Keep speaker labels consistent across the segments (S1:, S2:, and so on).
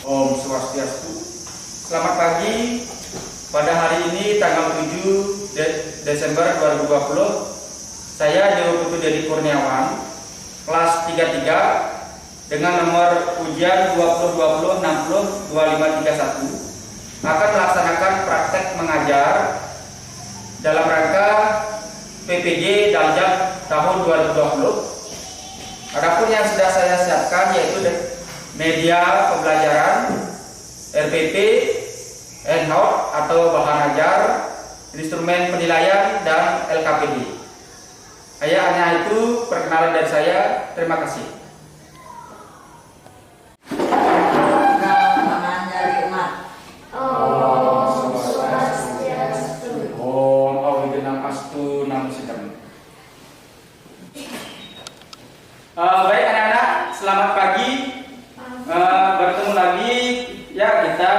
S1: Om Swastiastu. Selamat pagi. Pada hari ini tanggal 7 Desember 2020, saya Dewa Putu Dedi Kurniawan, kelas 33 dengan nomor ujian 2020-60-2531 akan melaksanakan praktek mengajar dalam rangka PPJ Daljak tahun 2020. Adapun yang sudah saya siapkan yaitu media pembelajaran, RPP, EndNote atau bahan ajar, instrumen penilaian, dan LKPD. Hanya itu perkenalan dari saya. Terima kasih. Om Awigenang Astu Namo Sidam. Baik anak-anak, selamat pagi. Bertemu lagi ya kita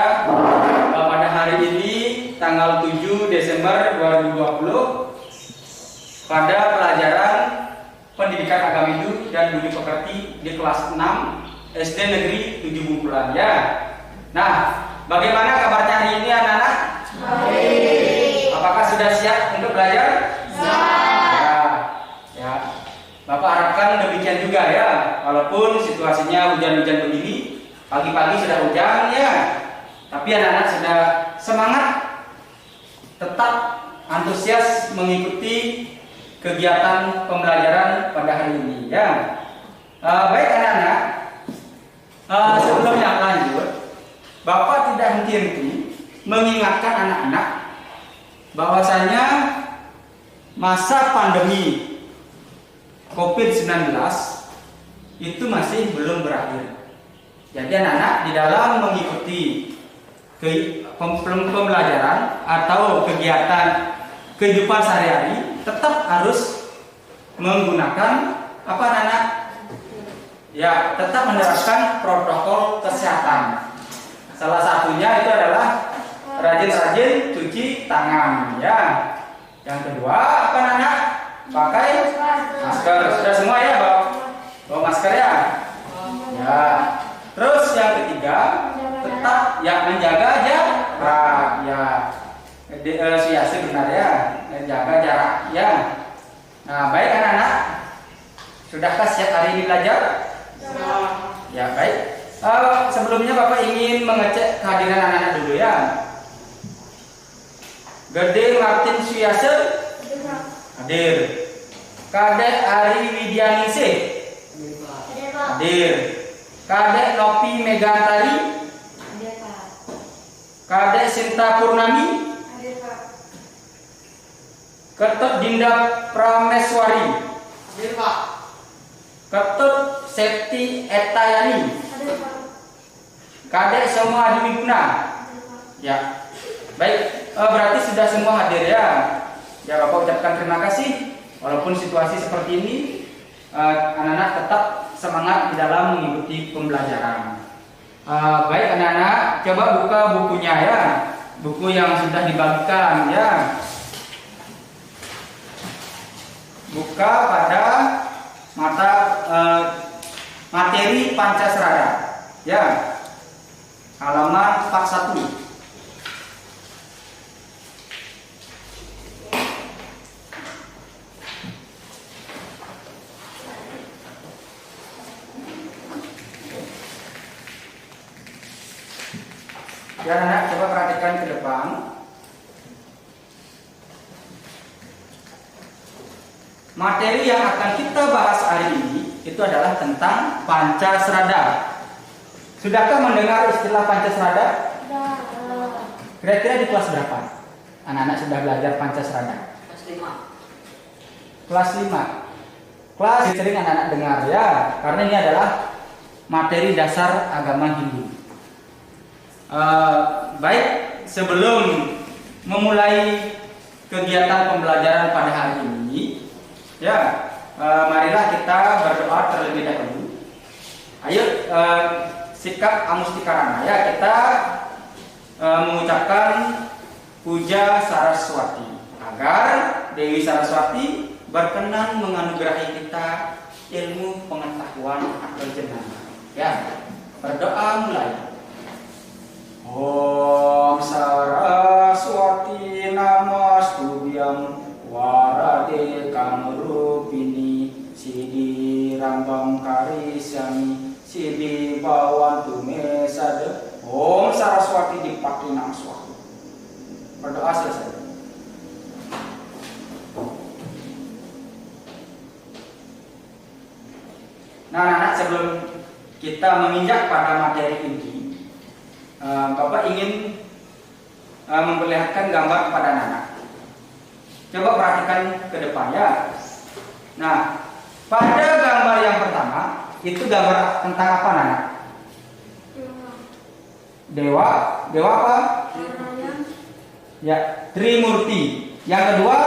S1: pada hari ini tanggal 7 Desember 2020 pada pelajaran Pendidikan Agama Hindu dan Budi Pekerti di kelas 6 SD Negeri 7 Bumpulan ya. Nah, bagaimana kabarnya hari ini anak-anak? Baik. Apakah sudah siap untuk belajar? Siap. Ya. Bapak harapkan demikian juga ya, walaupun situasinya hujan-hujan begini, pagi-pagi sudah hujan ya, tapi anak-anak sudah semangat, tetap antusias mengikuti kegiatan pembelajaran pada hari ini ya. Baik anak-anak, sebelumnya lanjut, Bapak tidak henti-henti mengingatkan anak-anak bahwasanya masa pandemi COVID-19 itu masih belum berakhir. Jadi anak-anak di dalam mengikuti pembelajaran atau kegiatan kehidupan sehari-hari tetap harus menggunakan apa anak-anak? Ya, tetap menerapkan protokol kesehatan. Salah satunya itu adalah rajin-rajin cuci tangan ya. Yang kedua apa anak-anak? Pakai masker. Sudah semua ya bawa masker ya. Ya. Terus yang ketiga tetap ya menjaga jarak ya. Siasat benar ya, menjaga jarak ya. Nah baik anak-anak, sudahkah siap hari ini belajar? Ya baik. Sebelumnya Bapak ingin mengecek kehadiran anak-anak dulu ya. Gede Martin Suyase hadir. Kadek Ari Widyaningsih hadir. Kadek Nopi Megantari hadir Pak. Kadek Sinta Purnami hadir Pak. Ketut Dinda Prameswari hadir Pak. Ketut Septi Etayani hadir Pak. Kadek Soma Adiwiguna hadir Pak. Ya baik, berarti sudah semua hadir ya. Ya Bapak ucapkan terima kasih. Walaupun situasi seperti ini, anak-anak tetap semangat di dalam mengikuti pembelajaran. Baik anak-anak, coba buka bukunya ya, buku yang sudah dibagikan ya. Buka pada materi Pancasrada ya, halaman 41. Ya anak, coba perhatikan ke depan. Materi yang akan kita bahas hari ini itu adalah tentang Pancasrada. Sudahkah mendengar istilah Pancasrada? Kira-kira di kelas berapa? Anak-anak sudah belajar Pancasrada? kelas 5. Kelas yang sering anak-anak dengar ya, karena ini adalah materi dasar agama Hindu. Baik, sebelum memulai kegiatan pembelajaran pada hari ini, ya, marilah kita berdoa terlebih dahulu. Ayo, sikap amustikarana ya, kita mengucapkan puja Saraswati agar Dewi Saraswati berkenan menganugerahi kita ilmu pengetahuan atau jenama. Ya, berdoa mulai. Om Saraswati Namastubhyam Warade Kamrupini Siddhi Rambam Karisyami Siddhi Bhawantu Me Sada. Om Saraswati dipakai nama suatu. Berdoa selesai. Nah, anak-anak, sebelum kita menginjak pada materi ini, Bapak ingin memperlihatkan gambar kepada anak-anak. Coba perhatikan ke depan ya. Nah, pada gambar yang pertama itu gambar tentang apa, anak? Dewa. Dewa apa? Ya, Trimurti. Yang kedua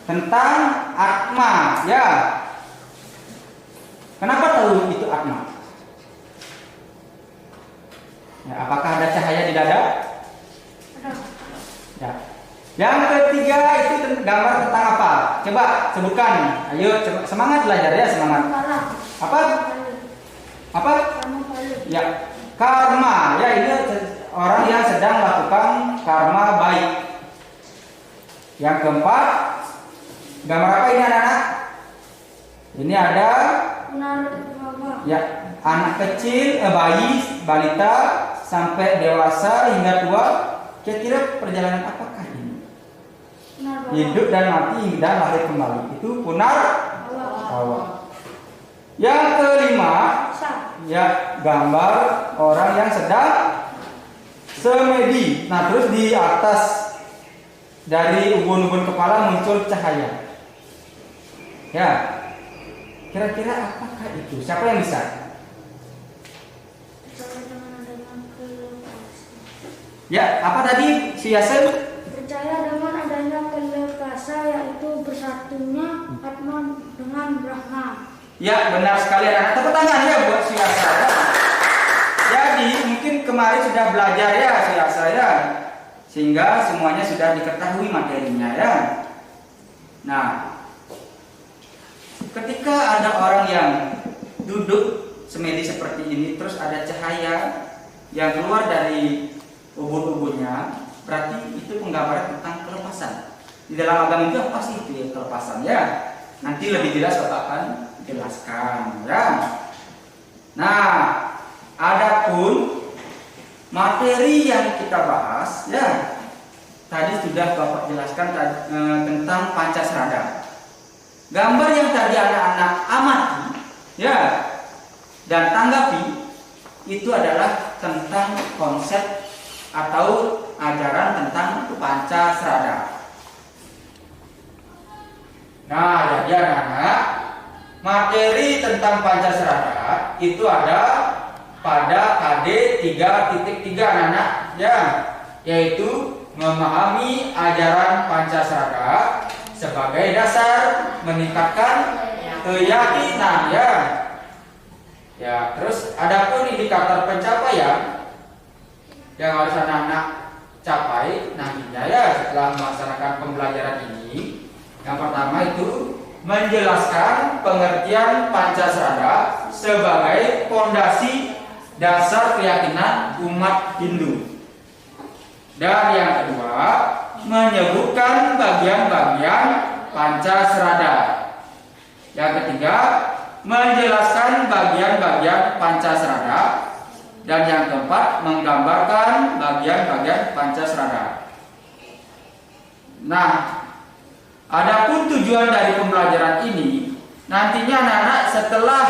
S1: tentang Atma ya. Kenapa tahu itu Atma? Ya, apakah ada cahaya di dada? Ya. Yang ketiga itu gambar tentang apa? Coba sebutkan. Ayo, coba, semangat belajar ya, semangat. Apa? Apa? Ya, karma. Ya, ini orang yang sedang melakukan karma baik. Yang keempat, gambar apa ini, anak-anak? Ini ada ya, anak kecil, bayi, balita sampai dewasa hingga tua. Kira-kira perjalanan apakah ini? Hidup dan mati dan lahir kembali. Itu Punarbawa. Yang kelima, ya, gambar orang yang sedang semedi. Nah, terus di atas dari ubun-ubun kepala muncul cahaya. Ya. Kira-kira apakah itu? Siapa yang bisa? Ya, apa tadi si Yasin?
S2: Percaya dengan adanya kelekasa, yaitu bersatunya Atma dengan Brahma.
S1: Ya, benar sekali, anak. Tepuk tangan ya buat si Yasin. Jadi mungkin kemarin sudah belajar ya si Yasin ya, sehingga semuanya sudah diketahui materinya ya. Nah, ketika ada orang yang duduk semedi seperti ini, terus ada cahaya yang keluar dari ubun-ubunnya, berarti itu penggambaran tentang kelepasan. Di dalam agama itu apa sih itu ya, kelepasan ya? Nanti lebih jelas Bapak akan jelaskan ya. Nah, adapun materi yang kita bahas ya, tadi sudah Bapak jelaskan tentang Pancasrada. Gambar yang tadi anak-anak amati ya dan tanggapi itu adalah tentang konsep atau ajaran tentang Pancasrada. Nah, jadi anak-anak, materi tentang Pancasrada itu ada pada KD 3.3 anak-anak ya, yaitu memahami ajaran Pancasrada sebagai dasar meningkatkan keyakinan ya. Ya, terus adapun indikator pencapaian yang harus anak-anak capai nantinya ya setelah melaksanakan pembelajaran ini. Yang pertama itu menjelaskan pengertian Pancasrada sebagai fondasi dasar keyakinan umat Hindu. Dan yang kedua, menyebutkan bagian-bagian Pancasrada. Yang ketiga, menjelaskan bagian-bagian Pancasrada. Dan yang keempat, menggambarkan bagian-bagian Pancasrada. Nah, adapun tujuan dari pembelajaran ini, nantinya anak-anak setelah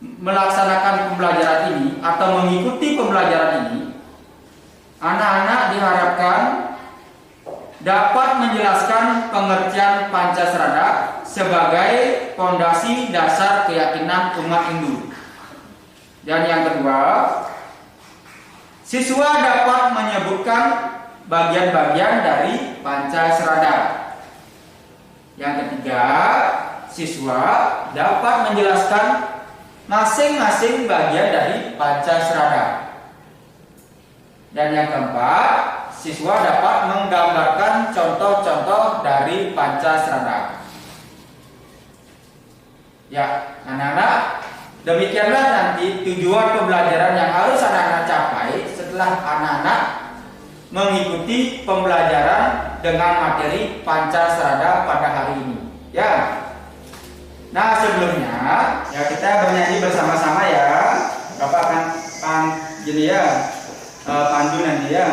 S1: melaksanakan pembelajaran ini atau mengikuti pembelajaran ini, anak-anak diharapkan dapat menjelaskan pengertian Pancasrada sebagai fondasi dasar keyakinan umat Hindu. Dan yang kedua, siswa dapat menyebutkan bagian-bagian dari Pancasrada. Yang ketiga, siswa dapat menjelaskan masing-masing bagian dari Pancasrada. Dan yang keempat, siswa dapat menggambarkan contoh-contoh dari Pancasrada. Ya, anak-anak, demikianlah nanti tujuan pembelajaran yang harus anak-anak capai setelah anak-anak mengikuti pembelajaran dengan materi Pancasrada pada hari ini. Ya. Nah, sebelumnya ya kita bernyanyi bersama-sama ya. Bapak akan gini ya. Pandu nanti ya.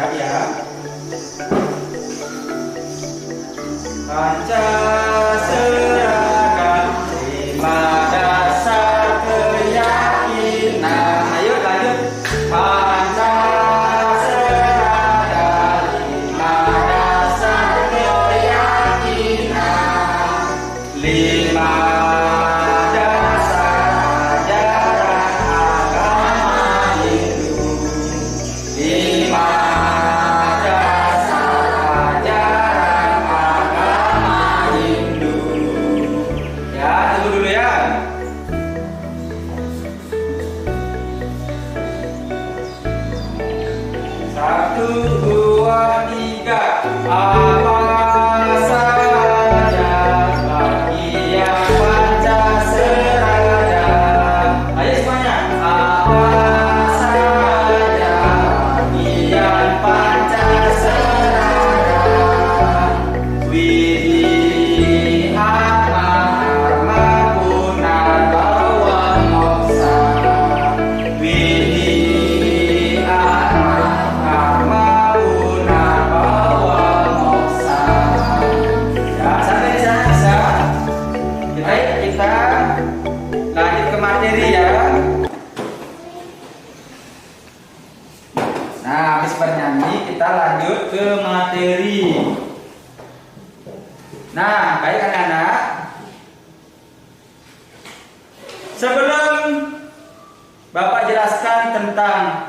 S1: Siap ya. Pancasrada, lima dasar keyakinan. Ayo lanjut. Pancasrada, lima dasar keyakinan. Lima dasar ajaran agama Hindu. Lima lanjut ke materi. Nah, baik anak-anak. Sebelum Bapak jelaskan tentang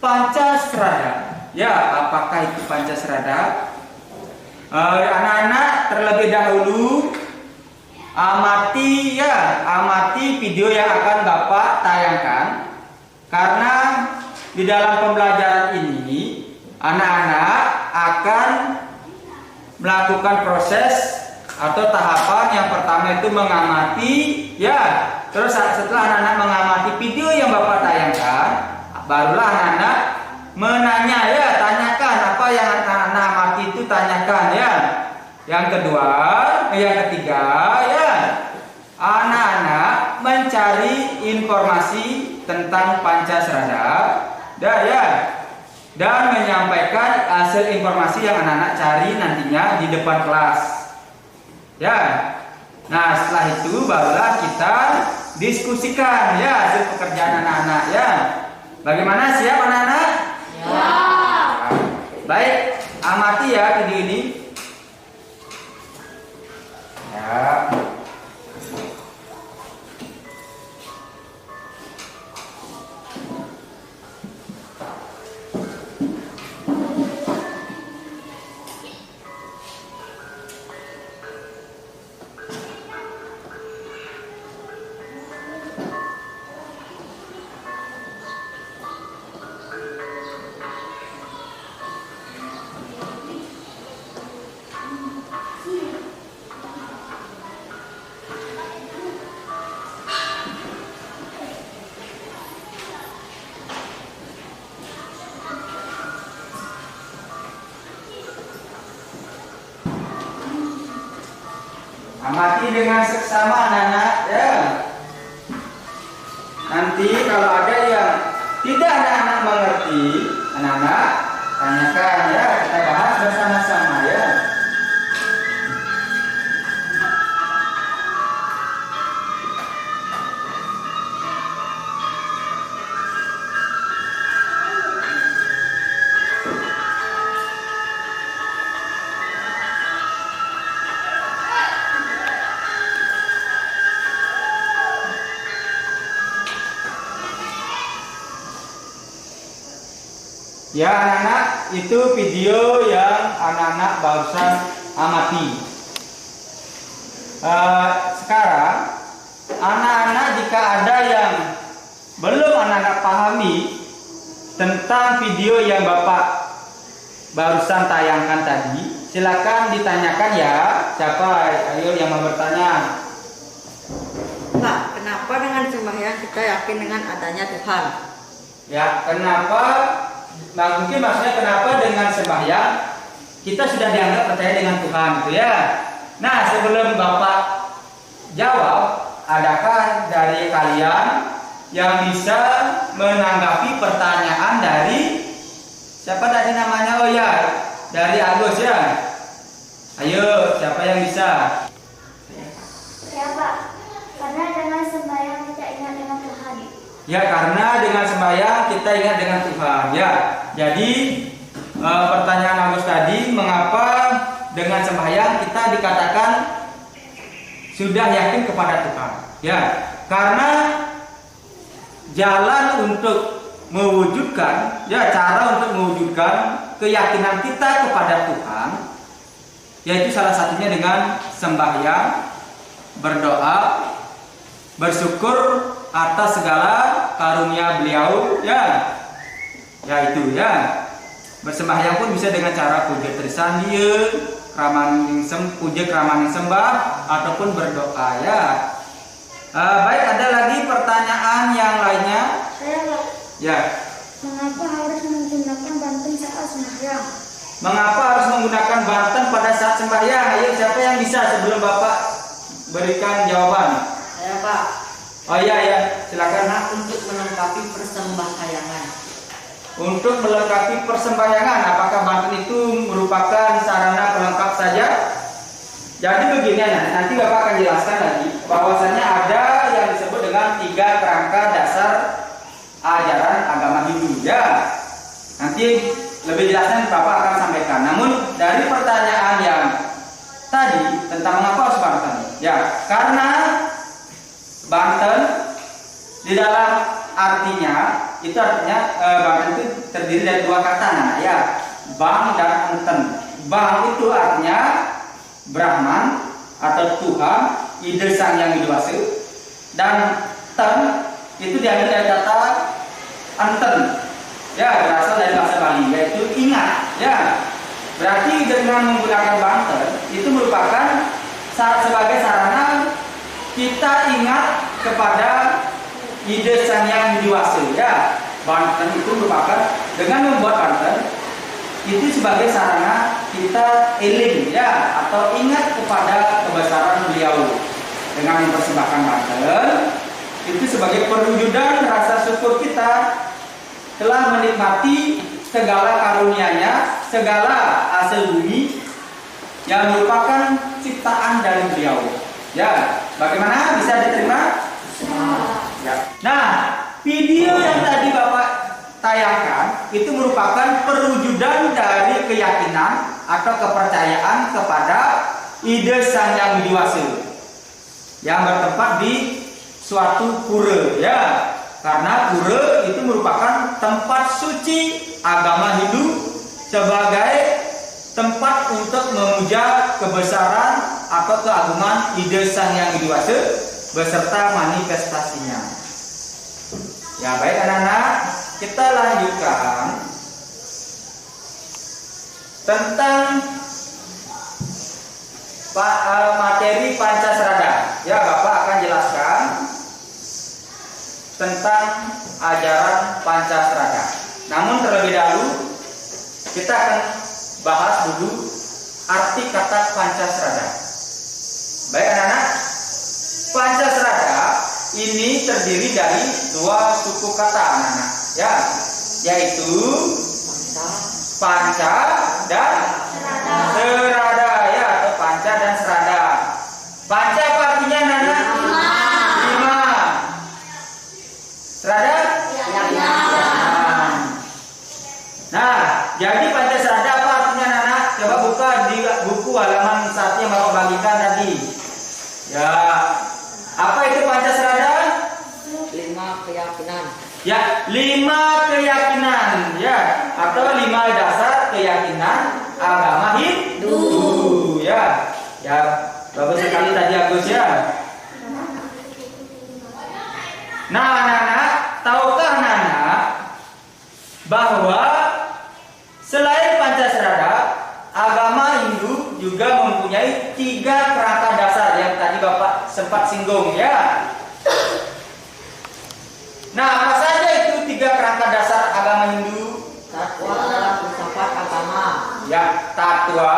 S1: Pancasrada, ya apakah itu Pancasrada? Anak-anak terlebih dahulu amati video yang akan Bapak tayangkan, karena di dalam pembelajaran ini anak-anak akan melakukan proses atau tahapan yang pertama itu mengamati ya. Terus setelah anak-anak mengamati video yang Bapak tayangkan, barulah anak-anak menanya ya, tanyakan apa yang anak-anak amati itu, tanyakan ya. Yang ketiga ya, anak-anak mencari informasi tentang Pancasrada dan menyampaikan hasil informasi yang anak-anak cari nantinya di depan kelas. Ya. Nah, setelah itu barulah kita diskusikan ya hasil pekerjaan anak-anak ya. Bagaimana, siap anak-anak? Ya. Baik, amati ya video ini. Ya. Amati dengan seksama anak-anak ya. Nanti kalau ada yang tidak anak-anak mengerti, anak-anak tanyakan ya, kita bahas bersama-sama ya. Ya anak-anak, itu video yang anak-anak barusan amati. Sekarang anak-anak jika ada yang belum anak-anak pahami tentang video yang Bapak barusan tayangkan tadi, silakan ditanyakan ya. Siapa? Ayo yang mau bertanya.
S3: Pak, kenapa dengan sembahyang kita yakin dengan adanya Tuhan?
S1: Ya, kenapa? Nah, mungkin maksudnya kenapa dengan sembahyang kita sudah dianggap percaya dengan Tuhan, gitu ya. Nah, sebelum Bapak jawab, adakah dari kalian yang bisa menanggapi pertanyaan dari siapa tadi namanya? Oh ya, dari Agus ya. Ayo, siapa yang bisa?
S2: Ya Pak, karena dengan sembahyang kita ingat dengan Tuhan.
S1: Ya, karena dengan sembahyang kita ingat dengan Tuhan. Ya, jadi pertanyaan Agus tadi, mengapa dengan sembahyang kita dikatakan sudah yakin kepada Tuhan? Ya, karena jalan untuk mewujudkan, ya cara untuk mewujudkan keyakinan kita kepada Tuhan, yaitu salah satunya dengan sembahyang, berdoa, bersyukur atas segala karunia beliau, ya itu ya. Bersembahyang pun bisa dengan cara puja trisandieu, puja kramaning sembah, ataupun berdoa ya. Baik, ada lagi pertanyaan yang lainnya?
S2: Saya Pak,
S1: Ya.
S2: mengapa harus menggunakan banten saat sembahyang?
S1: Mengapa harus menggunakan banten pada saat sembahyang? Ayo, siapa yang bisa sebelum Bapak berikan jawaban?
S3: Saya Pak,
S1: Oh iya ya, silakan.
S3: karena untuk melengkapi persembahyangan.
S1: Untuk melengkapi persembahyangan, apakah banten itu merupakan sarana pelengkap saja? Jadi begini, nanti Bapak akan jelaskan lagi bahwasannya ada yang disebut dengan 3 kerangka dasar ajaran agama Hindu ya. Nanti lebih jelasnya Bapak akan sampaikan. Namun dari pertanyaan yang tadi tentang mengapa harus banten, ya karena banten di dalam artinya itu artinya banten itu terdiri dari 2 kata ya, bang dan enten. Bang itu artinya Brahman atau Tuhan, ide sang yang widiwasa, dan ten itu diambil dari kata enten, ya berasal dari bahasa Bali, yaitu ingat, ya. Berarti dengan menggunakan banten itu merupakan sebagai sarana kita ingat kepada ide sang yang widiwasa, ya. Banten itu merupakan dengan membuat banten itu sebagai sarana kita eling ya, atau ingat kepada kebesaran beliau. Dengan mempersembahkan banten itu sebagai perwujudan rasa syukur kita telah menikmati segala karunia-Nya, segala hasil bumi yang merupakan ciptaan dari beliau. Ya, bagaimana bisa diterima? Ya. Nah, video yang tadi Bapak tayangkan itu merupakan perwujudan dari keyakinan atau kepercayaan kepada ide sang yang widiwasa yang bertempat di suatu pura ya, karena pura itu merupakan tempat suci agama Hindu sebagai tempat untuk memuja kebesaran atau keagungan ide sang yang widiwasa beserta manifestasinya. Ya baik anak-anak, kita lanjutkan tentang materi Pancasrada. Ya, Bapak akan jelaskan tentang ajaran Pancasrada. Namun terlebih dahulu kita akan bahas dulu arti kata Pancasrada. Baik anak-anak, Pancasrada ini terdiri dari dua suku kata anak-anak, ya, yaitu panca dan serada, ya, atau panca dan serada. Panca apa artinya anak-anak? Lima. Serada? Nah, jadi panca serada apa artinya anak-anak? Coba buka di buku halaman 1 yang Bapak bagikan tadi. Ya, apa itu panca serada?
S3: 5 keyakinan.
S1: Ya, 5 keyakinan, ya, atau 5 dasar keyakinan agama Hindu, ya, ya, bagus sekali tadi Agus, ya. Nah, anak-anak, tahukah anak-anak bahwa selain Pancasarada, agama Hindu juga mempunyai 3 kerangka dasar yang tadi Bapak sempat singgung, ya. Nah, apa saja itu 3 kerangka dasar agama Hindu?
S3: Tatwa adalah filsafat agama.
S1: Ya, tatwa.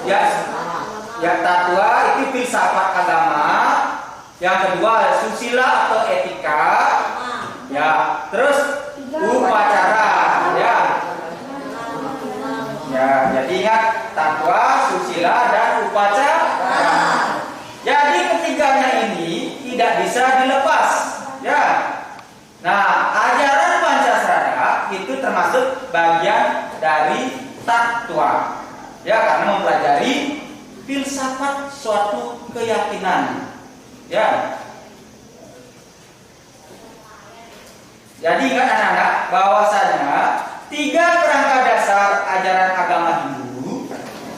S1: Ya, tatwa itu filsafat agama. Yang kedua, susila atau etika. Ya, terus upacara, ya. Ya, jadi ingat tatwa, susila dan upacara. Jadi ketiganya ini tidak bisa dilepas. Ya, nah ajaran Pancasarada itu termasuk bagian dari tatwa, ya, karena mempelajari filsafat suatu keyakinan, ya. Jadi ingat anak-anak bahwasanya 3 kerangka dasar ajaran agama Hindu,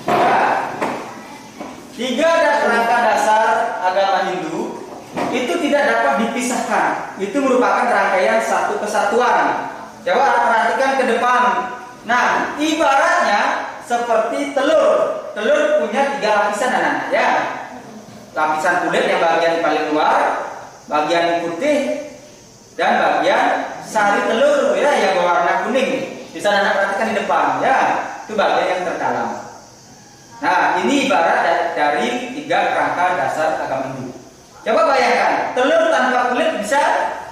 S1: ya, 3 kerangka dasar agama Hindu itu tidak dapat dipisahkan. Itu merupakan rangkaian satu kesatuan. Coba perhatikan ke depan. Nah, ibaratnya seperti telur. Telur punya 3 lapisan anak-anak, ya. Lapisan kulit yang bagian paling luar, bagian putih, dan bagian sari telur, ya, yang berwarna kuning. Bisa anak perhatikan di depan, ya. Itu bagian yang terdalam. Nah, ini ibarat dari 3 kerangka dasar agama Hindu. Coba bayangkan, telur tanpa kulit bisa?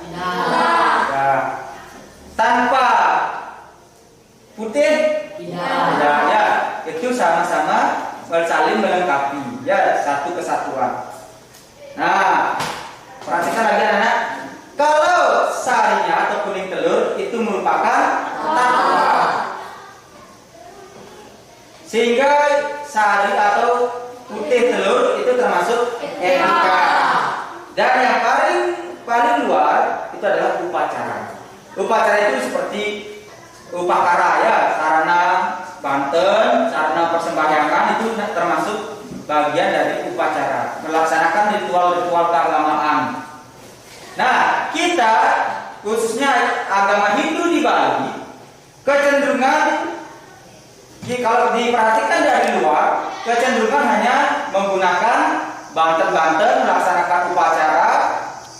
S3: Tidak.
S1: Ya. Tanpa putih? Tidak. Ya, itu sama-sama saling melengkapi, ya, satu kesatuan. Nah, perhatikan lagi anak-anak. Kalau sarinya atau kuning telur itu merupakan tatwa. Sehingga sari atau putih telur itu termasuk etika. Dan yang paling luar itu adalah upacara. Upacara itu seperti upakara, ya, sarana Banten, sarana persembahyangan itu termasuk bagian dari upacara, melaksanakan ritual-ritual keagamaan. Nah, kita khususnya agama Hindu di Bali kecenderungan, kalau diperhatikan dari luar, kecenderungan hanya menggunakan Banten-Banten melaksanakan upacara,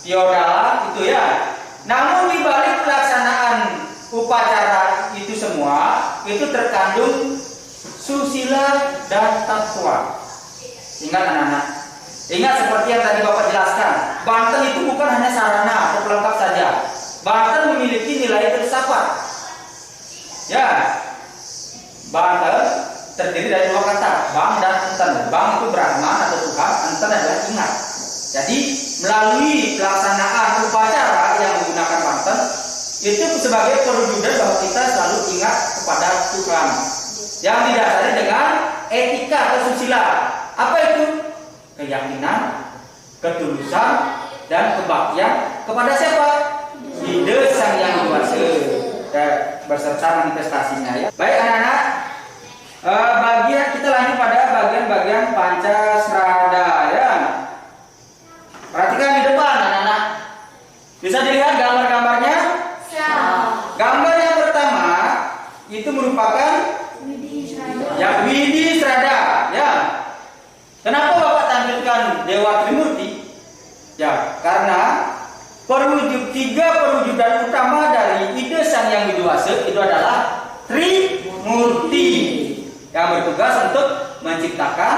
S1: Tiodala, itu, ya. Namun di balik pelaksanaan upacara itu semua, itu terkandung susila dan tatwa. Ingat anak-anak. Ingat seperti yang tadi Bapak jelaskan, Banten itu bukan hanya sarana atau pelengkap saja. Banten memiliki nilai filsafat. Ya. Banten terdiri dari 2 kata, bang dan enten. Bang itu Brahman atau Tuhan, enten adalah ingat. Jadi melalui pelaksanaan upacara yang menggunakan Banten itu sebagai perwujudan bahwa kita selalu ingat kepada Tuhan, yang didasari dengan etika atau susila. Apa itu? Keyakinan, ketulusan, dan kebaktian kepada siapa? Ide Sang Yang Widi Wasa, beserta manifestasinya, ya. Baik anak-anak, bagian kita lanjut pada bagian-bagian Pancasarada, ya. Perhatikan di depan anak-anak. Bisa dilihat gambar-gambarnya? Gambar yang pertama itu merupakan ya Widi Strada, ya. Kenapa Bapak tampilkan Dewa Trimurti? Ya, karena tiga perwujudan utama dari ide Sang Yang Widi Wasa itu adalah Trimurti, yang bertugas untuk menciptakan,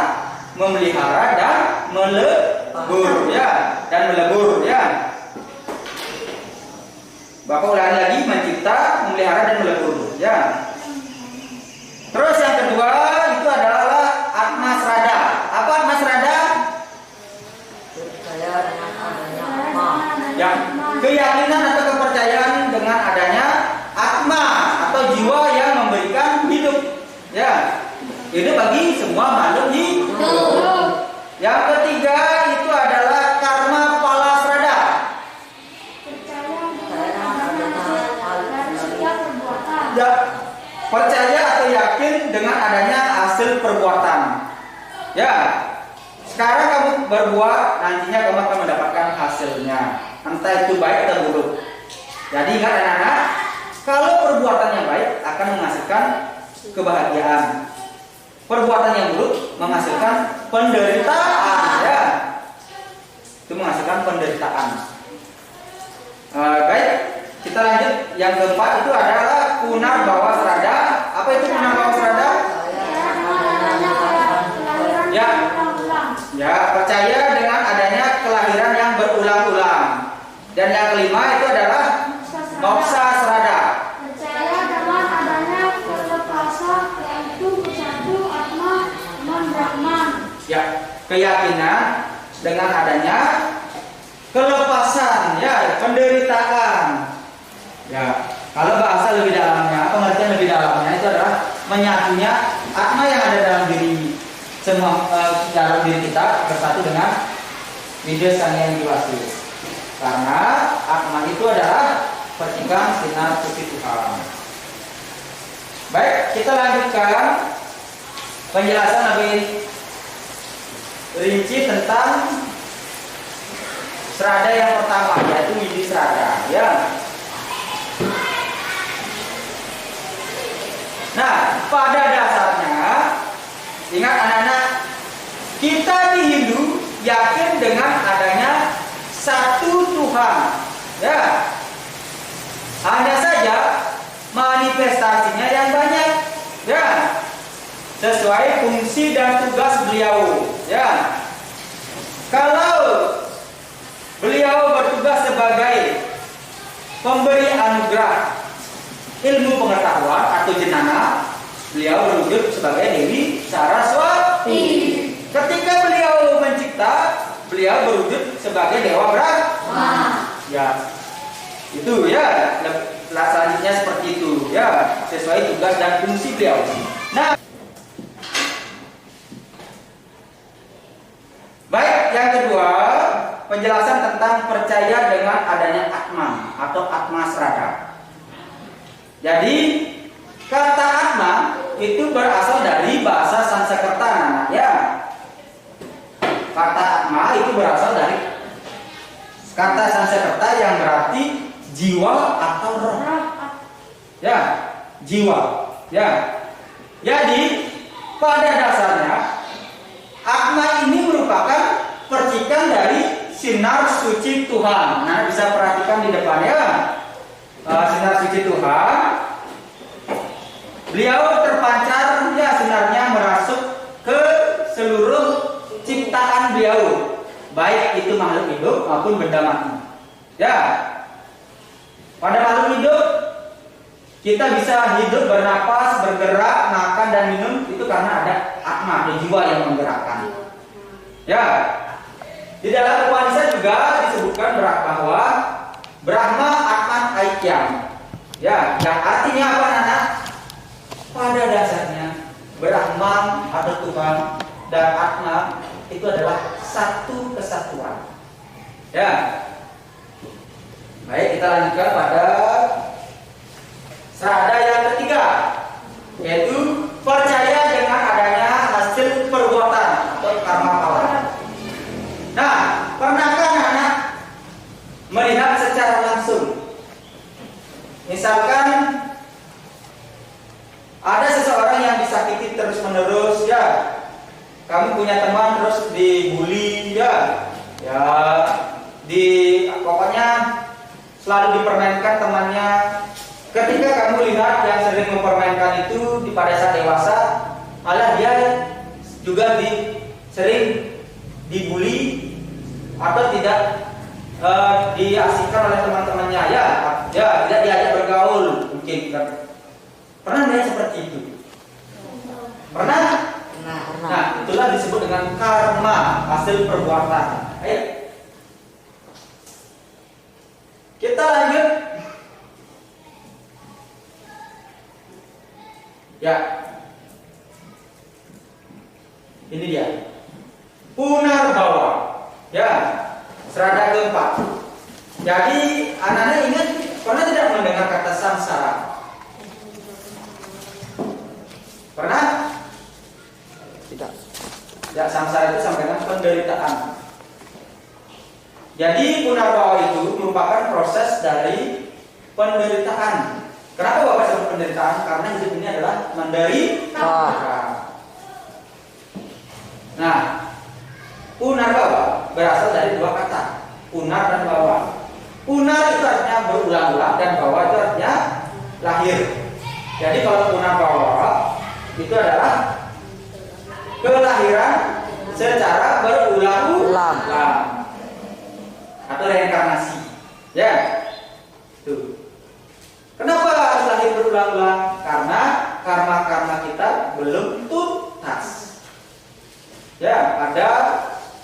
S1: memelihara, dan melebur, ya, Bapak ulangi lagi, mencipta, memelihara dan melebur. Ya. Terus yang kedua itu adalah atma srada. Apa atma srada?
S3: Percaya dengan adanya atma.
S1: Ya, keyakinan atau kepercayaan dengan adanya atma atau jiwa yang memberikan hidup. Ya, hidup bagi semua makhluk hidup. Yang ketiga itu adalah karma pala srada. Ya, percaya atau yakin dengan adanya hasil perbuatan. Ya, sekarang kamu berbuat, nantinya kamu akan mendapatkan hasilnya, entah itu baik atau buruk. Jadi ingat anak-anak, kalau perbuatan yang baik akan menghasilkan kebahagiaan, perbuatan yang buruk menghasilkan penderitaan. Ya, itu menghasilkan penderitaan. Baik, kita lanjut. Yang keempat itu adalah punar bawa srada. Apa itu punar bawa srada? Ya, ya, percaya dengan adanya kelahiran yang berulang-ulang. Dan yang kelima itu adalah moksa srada.
S2: Percaya dengan adanya kelepasan, yaitu bersatu atma non brahman.
S1: Ya, keyakinan dengan adanya kelepasan, ya, penderitaan. Ya, kalau bahasa lebih dalamnya, pengertian lebih dalamnya itu adalah menyatunya atma yang ada dalam diri semua, dalam diri kita bersatu dengan Widya Sang Hyang Diwasi. Karena atma itu adalah percikan sinar suci Tuhan. Baik, kita lanjutkan penjelasan lebih rinci tentang srada yang pertama, yaitu Widhi Srada. Ya. Nah, pada dasarnya, ingat anak-anak, kita di Hindu yakin dengan adanya satu Tuhan. Ya. Hanya saja manifestasinya yang banyak. Ya. Sesuai fungsi dan tugas beliau. Ya. Kalau beliau bertugas sebagai pemberi anugerah ilmu pengetahuan atau jenana, beliau berwujud sebagai Dewi Saraswati. Ketika beliau mencipta, beliau berwujud sebagai Dewa Brahma. Ya, itu ya. Selanjutnya seperti itu ya, sesuai tugas dan fungsi beliau. Nah, baik, yang kedua, penjelasan tentang percaya dengan adanya atma atau atma srada. Jadi kata atma itu berasal dari bahasa Sanskerta, anak ya. Kata atma itu berasal dari kata Sanskerta yang berarti jiwa atau roh. Ya, jiwa. Ya. Jadi pada dasarnya atma ini merupakan percikan dari sinar suci Tuhan. Nah, bisa perhatikan di depannya. Sinar suci Tuhan, beliau terpancar, ya, sinarnya merasuk ke seluruh ciptaan beliau, baik itu makhluk hidup maupun benda mati. Ya, pada makhluk hidup kita bisa hidup, bernapas, bergerak, makan dan minum itu karena ada atma, ada jiwa yang menggerakkan. Ya, di dalam Upanishad juga disebutkan bahwa Brahma Atman Aikyam. Ya, yang artinya apa, anak? Pada dasarnya Brahman atau Tuhan dan Atma itu adalah satu kesatuan. Ya. Baik, kita lanjutkan pada srada yang ketiga, yaitu percaya dengan adanya hasil perbuatan atau karma pala. Nah, pernahkah anak melihat secara langsung? Misalkan ada seseorang yang disakiti terus-menerus, ya. Kamu punya teman terus dibully, ya. Ya, pokoknya selalu dipermainkan temannya. Ketika kamu lihat yang sering mempermainkan itu pada saat dewasa, malah dia juga sering dibully atau tidak diasingkan oleh teman-temannya, ya. Ya, tidak diajak bergaul mungkin. Pernah melihat seperti itu? Pernah? Nah, itulah disebut dengan karma, hasil perbuatan. Ayo. Kita lanjut. Ya. Ini dia. Punarbawa. Ya. Serada keempat. Jadi, anak-anak ingat pernah tidak mendengar kata samsara? Pernah?
S3: Tidak.
S1: Ya, samsara itu sampai dengan penderitaan. Jadi punarbawa itu merupakan proses dari penderitaan. Kenapa Bapak sebut penderitaan? Karena hidup ini adalah menderita. Nah, punarbawa berasal dari dua kata, punar dan bawa. Punar itu artinya berulang-ulang dan bawa itu artinya lahir. Jadi kalau punarbawa itu adalah kelahiran secara berulang-ulang atau reinkarnasi. Ya. Tuh. Kenapa harus lahir berulang-ulang? Karena karma-karma kita belum tuntas. Ya, ada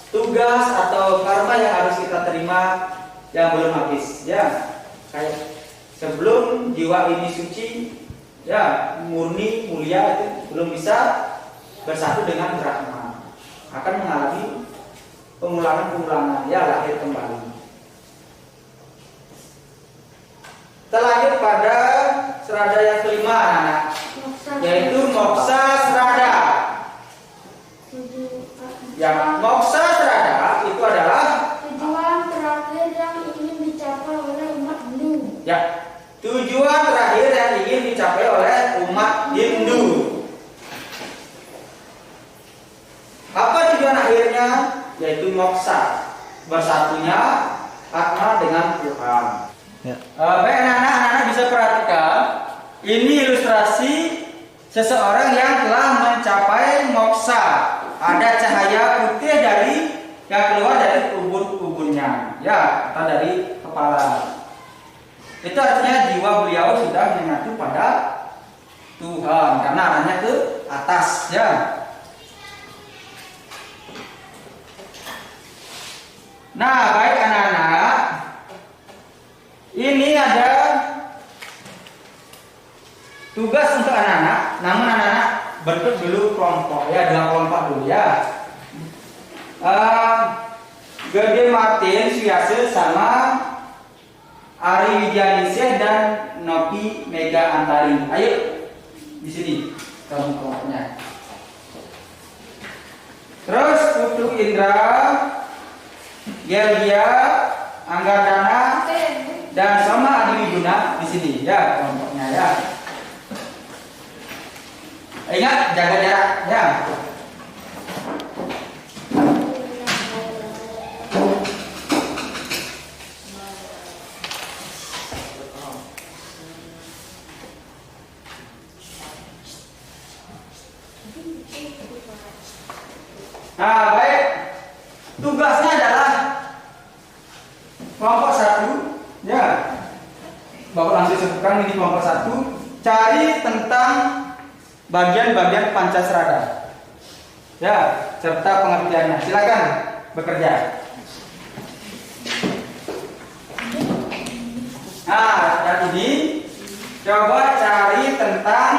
S1: tugas atau karma yang harus kita terima yang belum habis. Ya. Kayak sebelum jiwa ini suci, ya, murni, mulia itu belum bisa bersatu dengan Brahma, akan mengalami pengulangan-pengulangan, ya, lahir kembali. Kita lanjut pada serada yang kelima, anak-anak, yaitu moksa serada. Ya, moksa serada itu adalah
S2: tujuan terakhir yang ingin dicapai oleh umat Hindu.
S1: Ya, tujuan terakhir yang ingin dicapai oleh umat Hindu. Apa tujuan akhirnya? Yaitu moksa, bersatunya atma dengan Tuhan.
S3: Ya.
S1: Baik anak-anak bisa perhatikan, ini ilustrasi seseorang yang telah mencapai moksa. Ada cahaya putih yang keluar dari ubun-ubunnya, ya, atau dari kepala. Itu artinya jiwa beliau sudah menyatu pada Tuhan karena arahnya ke atas, ya. Nah, baik anak-anak, ini ada tugas untuk anak-anak. Namun anak-anak bentuk dulu kelompok, ya, 2 kelompok dulu, ya. Gede Martin Suyase sama Ari Widianingsih dan Nopi Mega Antari. Ayo di sini kelompoknya. Terus Putu Indra, Gelgia, Anggardana, dan sama Adi Wiguna di sini, ya, kelompoknya, ya. Ingat jaga jarak, ya. Nah, baik. Tugasnya adalah kelompok 1, ya. Bapak langsung sebutkan ini kelompok 1, cari tentang bagian-bagian Pancasrada, ya, serta pengertiannya. Silakan bekerja. Nah, dan ini coba cari tentang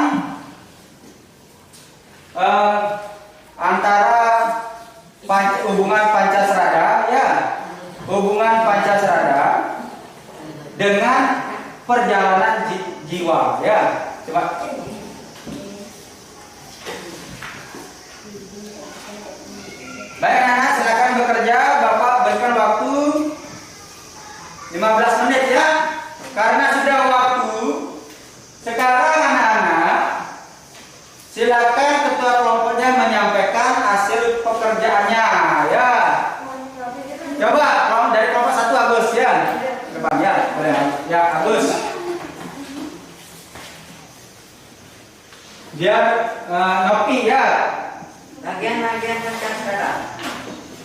S1: antara hubungan Pancasrada, ya, hubungan Pancasrada dengan perjalanan jiwa, ya. Coba. Baik anak, silakan bekerja. Bapak berikan waktu 15 menit, ya. Karena sudah waktu. Sekarang anak-anak, silakan ketua kelompoknya menyampaikan hasil pekerjaannya, ya. Coba dari kelompok 1 Agus, ya. Depan, ya. Boleh. Ya, Agus. Dia Nopi, ya.
S3: Bagian-bagian Pancasrada.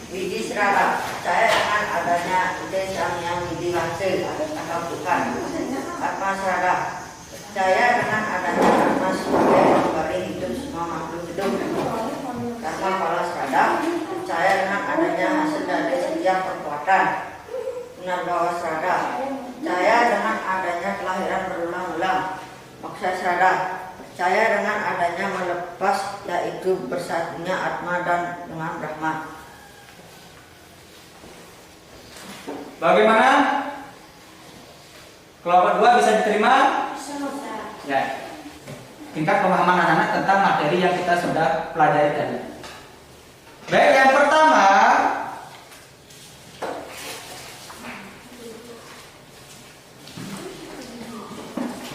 S3: Widi Serara, percaya dengan adanya ide sang yang widi hasil atau bukan. Atma Serara, percaya dengan adanya Atma sebagai kembali hidup semua makhluk hidup. Karma Pala Serada, percaya dengan adanya hasil dari setiap perbuatan. Punarbawa Serada, percaya dengan adanya kelahiran berulang-ulang. Moksa Serada, percaya dengan adanya melepas yaitu bersatunya Atma dan dengan Brahma.
S1: Bagaimana? Kelompok 2 bisa diterima? Ya. Tingkat pemahaman anak-anak tentang materi yang kita sudah pelajari tadi. Baik, yang pertama,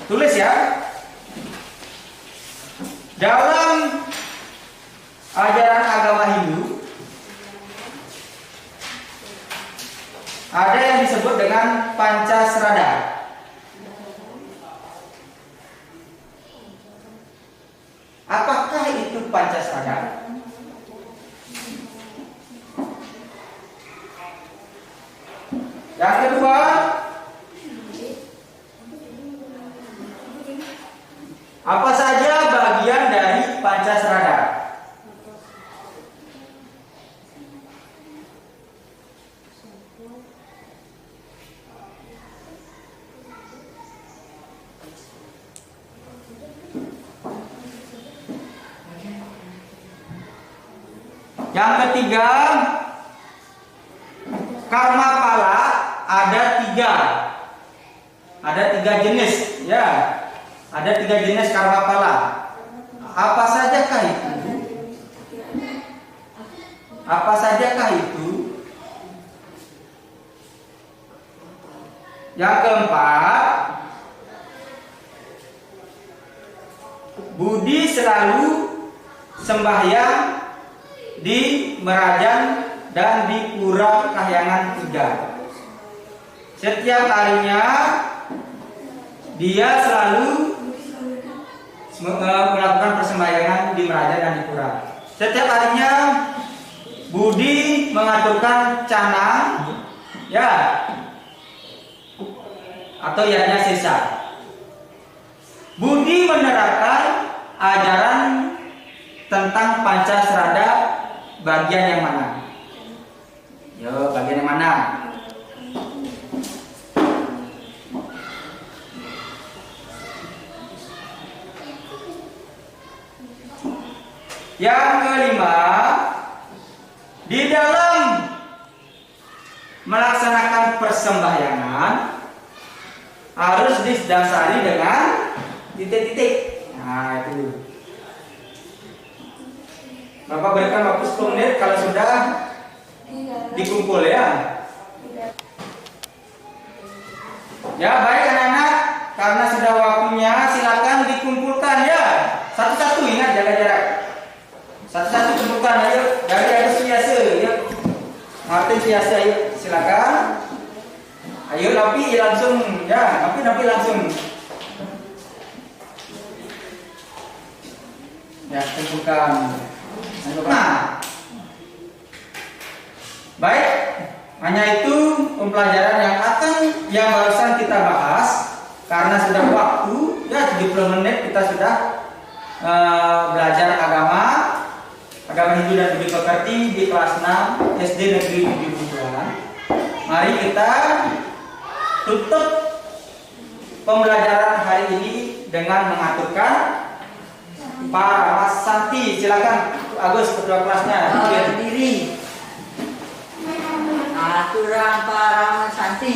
S1: tulis ya. Dalam ajaran agama Hindu ada yang disebut dengan Pancasrada. Apakah itu Pancasrada? Yang kedua, apa saja bagian dari Pancasrada? Yang ketiga, karma pala ada 3 jenis, ya. Ada 3 jenis karma pala. Apa sajakah itu? Apa sajakah itu? Yang keempat, budi selalu sembahyang di Merajan dan di Pura Kahyangan 3. Setiap harinya dia selalu melakukan persembahyangan di Merajan dan di Pura. Setiap harinya budi mengaturkan canang, ya, atau ianya sisa. Budi menerapkan ajaran tentang Pancasrada bagian yang mana? Yo, bagian yang mana? Yang kelima, di dalam melaksanakan persembahyangan harus didasari dengan titik-titik. Nah, itu. Bapak berikan waktu 10 menit kalau sudah dikumpul ya. Ya, baik anak-anak, karena sudah waktunya silakan dikumpulkan ya. Satu-satu, ingat jaga jarak. Satu-satu kumpulkan, ayo. Dari Agus Siasa, yuk. Martin Siasa, ayo. Silakan. Ayo Napi langsung, ya. Napi langsung. Ya, kumpulkan. Nah, baik, hanya itu pembelajaran yang barusan kita bahas. Karena sudah waktu, ya 70 menit kita sudah belajar agama Hindu dan Budi Pekerti di kelas 6 SD Negeri 7 Mari kita tutup pembelajaran hari ini dengan mengaturkan Paramasanti. Silakan Agus, ketua kelasnya
S3: Berdiri. Aturan Paramasanti.